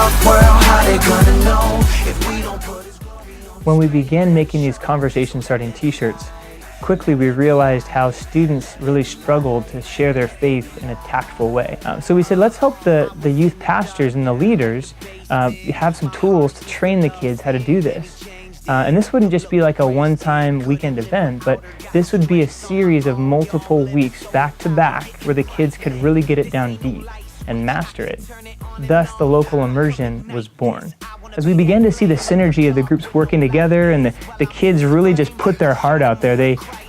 rough world, how they gonna know if we don't put his glory on? When we began making these conversation-starting t-shirts, quickly we realized how students really struggled to share their faith in a tactful way. So we said, let's help the youth pastors and the leaders have some tools to train the kids how to do this. And this wouldn't just be like a one-time weekend event, but this would be a series of multiple weeks back to back where the kids could really get it down deep and master it. Thus, the local immersion was born. As we began to see the synergy of the groups working together and the kids really just put their heart out there,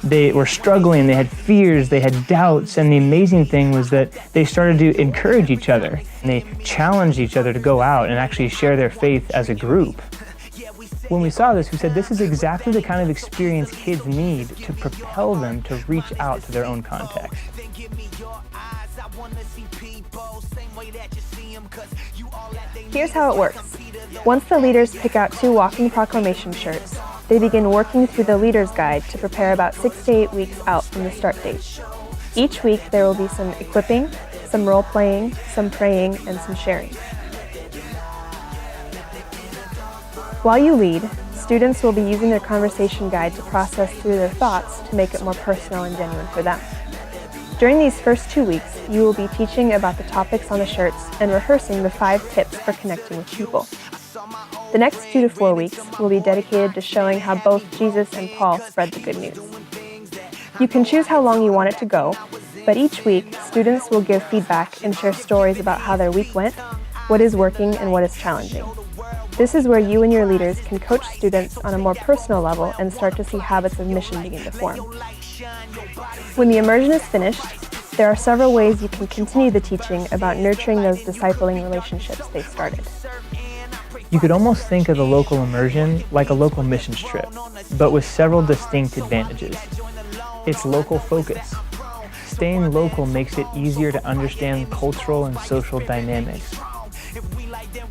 they were struggling, they had fears, they had doubts, and the amazing thing was that they started to encourage each other, and they challenged each other to go out and actually share their faith as a group. When we saw this, we said this is exactly the kind of experience kids need to propel them to reach out to their own context. Here's how it works. Once the leaders pick out 2 walking proclamation shirts, they begin working through the leader's guide to prepare about 6 to 8 weeks out from the start date. Each week there will be some equipping, some role-playing, some praying, and some sharing. While you lead, students will be using their conversation guide to process through their thoughts to make it more personal and genuine for them. During these first 2 weeks, you will be teaching about the topics on the shirts and rehearsing the 5 tips for connecting with people. The next 2 to 4 weeks will be dedicated to showing how both Jesus and Paul spread the good news. You can choose how long you want it to go, but each week, students will give feedback and share stories about how their week went, what is working, and what is challenging. This is where you and your leaders can coach students on a more personal level and start to see habits of mission begin to form. When the immersion is finished, there are several ways you can continue the teaching about nurturing those discipling relationships they started. You could almost think of the local immersion like a local missions trip, but with several distinct advantages. It's local focus. Staying local makes it easier to understand cultural and social dynamics.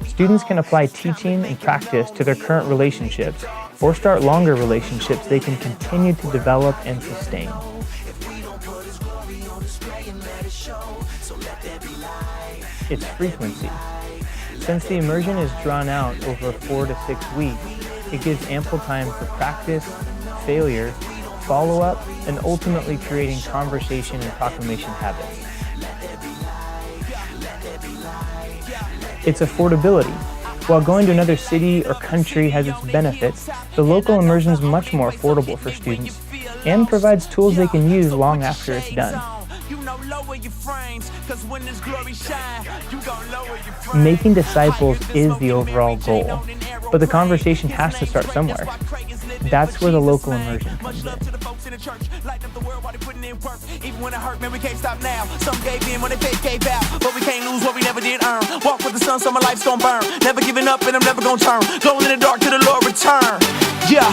Students can apply teaching and practice to their current relationships or start longer relationships they can continue to develop and sustain. It's frequency. Since the immersion is drawn out over 4 to 6 weeks, it gives ample time for practice, failure, follow-up, and ultimately creating conversation and proclamation habits. It's affordability. While going to another city or country has its benefits, the local immersion is much more affordable for students and provides tools they can use long after it's done. Making disciples is the overall goal, but the conversation has to start somewhere. That's where the local immersion comes in. Even when it hurt, man, we can't stop now. Some gave in when they faith gave out, but we can't lose what we never did earn. Walk with the sun so my life's gonna burn. Never giving up and I'm never gonna turn. Going in the dark till the Lord return. Yeah.